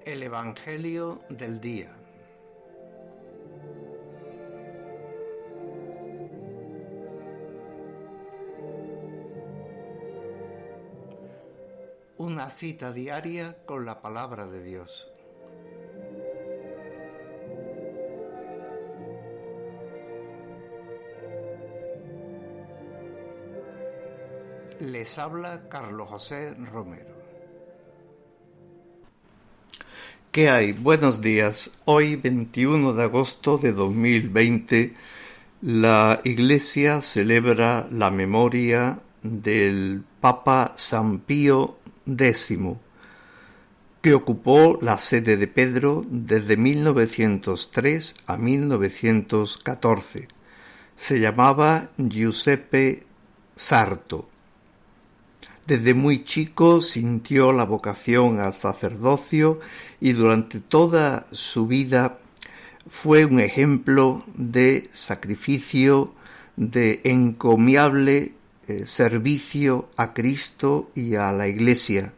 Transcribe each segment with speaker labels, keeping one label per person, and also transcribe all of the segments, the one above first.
Speaker 1: El Evangelio del día. Una cita diaria con la palabra de Dios. Les habla Carlos José Romero. ¿Qué hay? Buenos días. Hoy, 21 de agosto de 2020, la Iglesia celebra la memoria del Papa San Pío X, que ocupó la sede de Pedro desde 1903 a 1914. Se llamaba Giuseppe Sarto. Desde muy chico sintió la vocación al sacerdocio y durante toda su vida fue un ejemplo de sacrificio, de encomiable servicio a Cristo y a la Iglesia,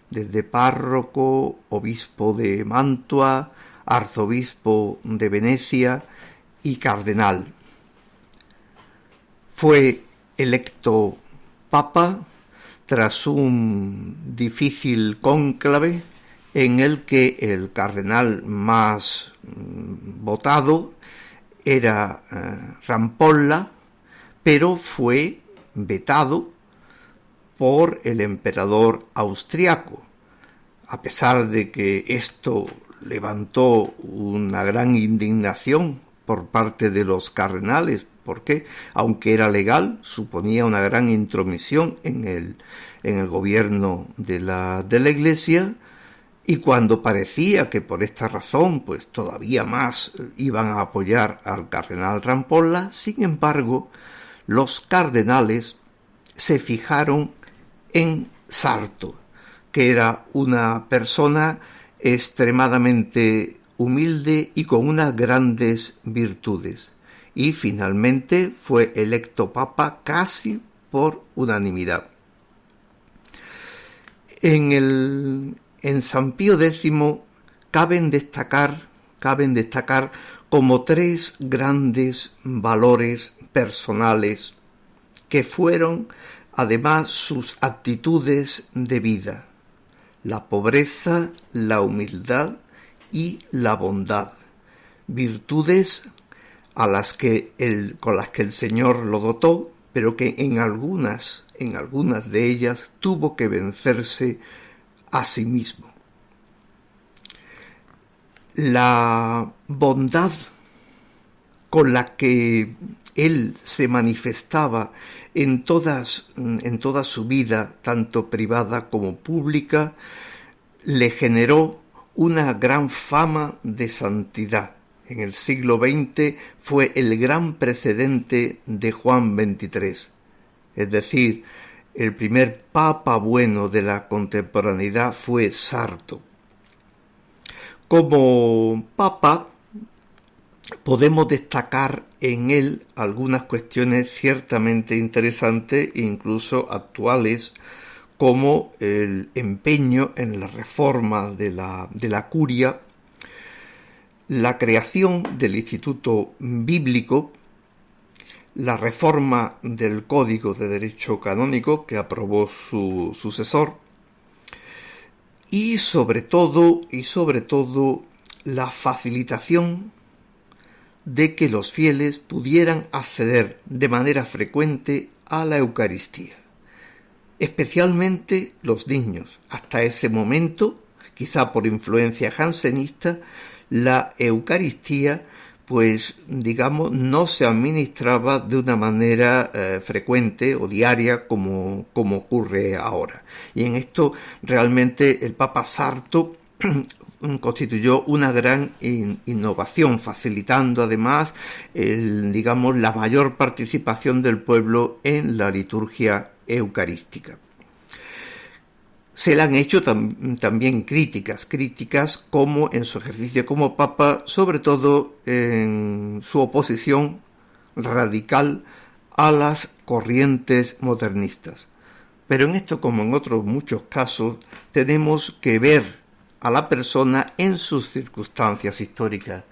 Speaker 1: desde párroco, obispo de Mantua, arzobispo de Venecia y cardenal. Fue electo papa tras un difícil cónclave en el que el cardenal más votado era Rampolla, pero fue vetado por el emperador austriaco. A pesar de que esto levantó una gran indignación por parte de los cardenales, porque, aunque era legal, suponía una gran intromisión en el gobierno de la Iglesia, y cuando parecía que por esta razón pues todavía más iban a apoyar al cardenal Rampolla, sin embargo, los cardenales se fijaron en Sarto, que era una persona extremadamente humilde y con unas grandes virtudes. Y finalmente fue electo papa casi por unanimidad. En San Pío X caben destacar como tres grandes valores personales que fueron además sus actitudes de vida: la pobreza, la humildad y la bondad, virtudes con las que el Señor lo dotó, pero que en algunas de ellas tuvo que vencerse a sí mismo. La bondad con la que él se manifestaba en toda su vida, tanto privada como pública, le generó una gran fama de santidad. En el siglo XX fue el gran precedente de Juan XXIII, es decir, el primer papa bueno de la contemporaneidad fue Sarto. Como papa podemos destacar en él algunas cuestiones ciertamente interesantes e incluso actuales, como el empeño en la reforma de la curia, la creación del Instituto Bíblico, la reforma del Código de Derecho Canónico que aprobó su sucesor, y sobre todo la facilitación de que los fieles pudieran acceder de manera frecuente a la Eucaristía, especialmente los niños. Hasta ese momento, quizá por influencia jansenista, la Eucaristía, pues digamos, no se administraba de una manera frecuente o diaria como ocurre ahora. Y en esto realmente el Papa Sarto constituyó una gran innovación, facilitando además la mayor participación del pueblo en la liturgia eucarística. Se le han hecho también críticas como en su ejercicio como papa, sobre todo en su oposición radical a las corrientes modernistas. Pero en esto, como en otros muchos casos, tenemos que ver a la persona en sus circunstancias históricas.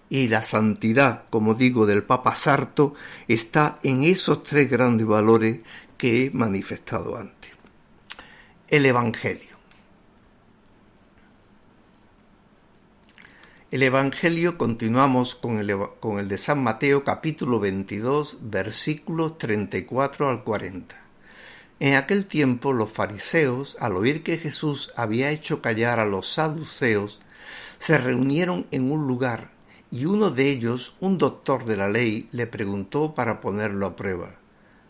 Speaker 1: Y la santidad, como digo, del Papa Sarto está en esos tres grandes valores que he manifestado antes. El Evangelio. El Evangelio continuamos con el de San Mateo, capítulo 22, versículos 34 al 40. En aquel tiempo los fariseos, al oír que Jesús había hecho callar a los saduceos, se reunieron en un lugar, y uno de ellos, un doctor de la ley, le preguntó para ponerlo a prueba: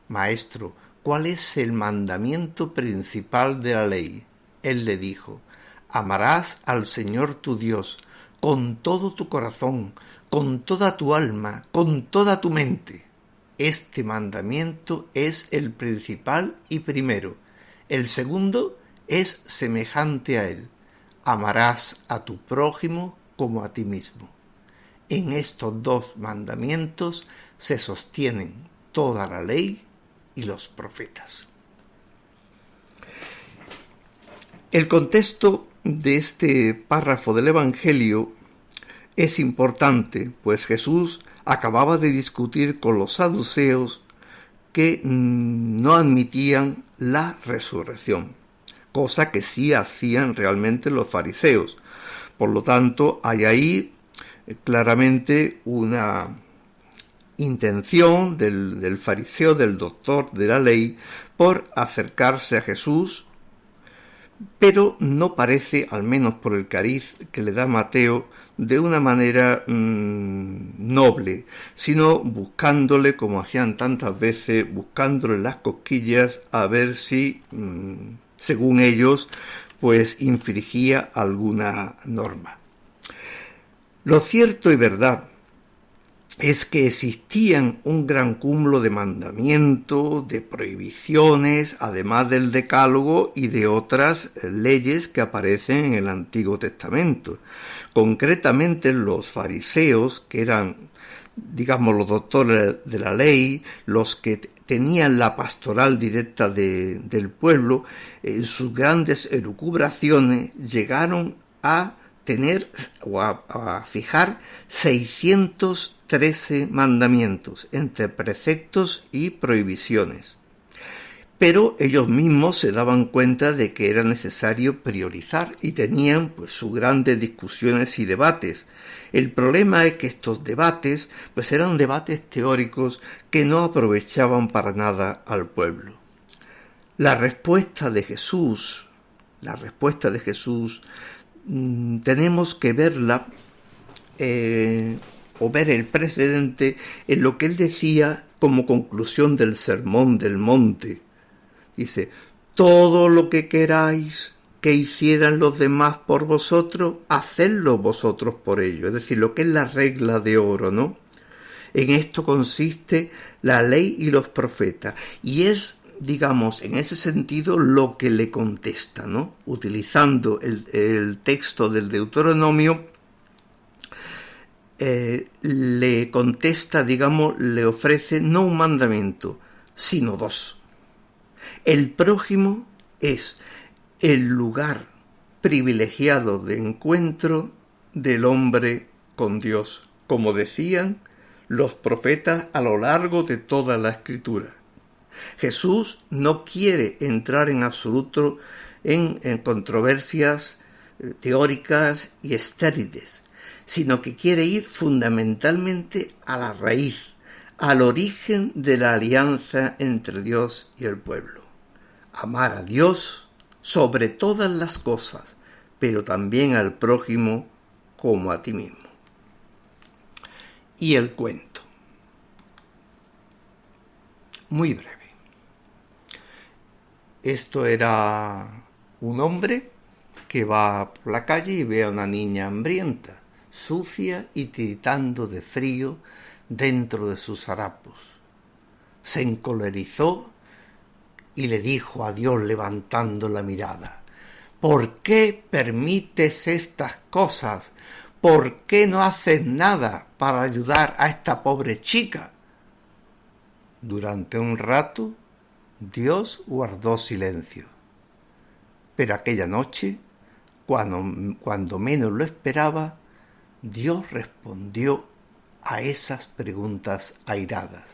Speaker 1: «Maestro, ¿cuál es el mandamiento principal de la ley?». Él le dijo: «Amarás al Señor tu Dios con todo tu corazón, con toda tu alma, con toda tu mente. Este mandamiento es el principal y primero. El segundo es semejante a él: amarás a tu prójimo como a ti mismo. En estos dos mandamientos se sostienen toda la ley y los profetas». El contexto de este párrafo del Evangelio es importante, pues Jesús acababa de discutir con los saduceos que no admitían la resurrección, cosa que sí hacían realmente los fariseos. Por lo tanto, hay ahí claramente una intención del fariseo, del doctor de la ley, por acercarse a Jesús, pero no parece, al menos por el cariz que le da Mateo, de una manera noble, sino buscándole, como hacían tantas veces, buscándole las cosquillas a ver si, según ellos, pues infringía alguna norma. Lo cierto y verdad es que existían un gran cúmulo de mandamientos, de prohibiciones, además del decálogo y de otras leyes que aparecen en el Antiguo Testamento. Concretamente los fariseos, que eran, digamos, los doctores de la ley, los que tenían la pastoral directa del pueblo, en sus grandes elucubraciones llegaron a tener o a fijar 613 mandamientos entre preceptos y prohibiciones. Pero ellos mismos se daban cuenta de que era necesario priorizar y tenían pues sus grandes discusiones y debates. El problema es que estos debates pues eran debates teóricos que no aprovechaban para nada al pueblo. La respuesta de Jesús tenemos que verla o ver el precedente en lo que él decía como conclusión del Sermón del Monte. Dice: todo lo que queráis que hicieran los demás por vosotros, hacedlo vosotros por ellos. Es decir, lo que es la regla de oro, ¿no? En esto consiste la ley y los profetas. Y es, digamos, en ese sentido lo que le contesta, ¿no? Utilizando el texto del Deuteronomio, le contesta, digamos, le ofrece no un mandamiento, sino dos. El prójimo es el lugar privilegiado de encuentro del hombre con Dios, como decían los profetas a lo largo de toda la Escritura. Jesús no quiere entrar en absoluto en controversias teóricas y estériles, sino que quiere ir fundamentalmente a la raíz, al origen de la alianza entre Dios y el pueblo. Amar a Dios sobre todas las cosas, pero también al prójimo como a ti mismo. Y el cuento. Muy breve. Esto era un hombre que va por la calle y ve a una niña hambrienta, sucia y tiritando de frío dentro de sus harapos. Se encolerizó y le dijo a Dios levantando la mirada: ¿por qué permites estas cosas? ¿Por qué no haces nada para ayudar a esta pobre chica? Durante un rato, Dios guardó silencio. Pero aquella noche, Cuando menos lo esperaba, Dios respondió a esas preguntas airadas.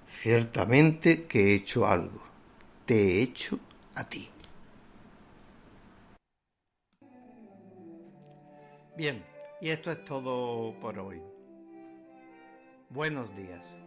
Speaker 1: Ciertamente que he hecho algo. Te he hecho a ti. Bien, y esto es todo por hoy. Buenos días.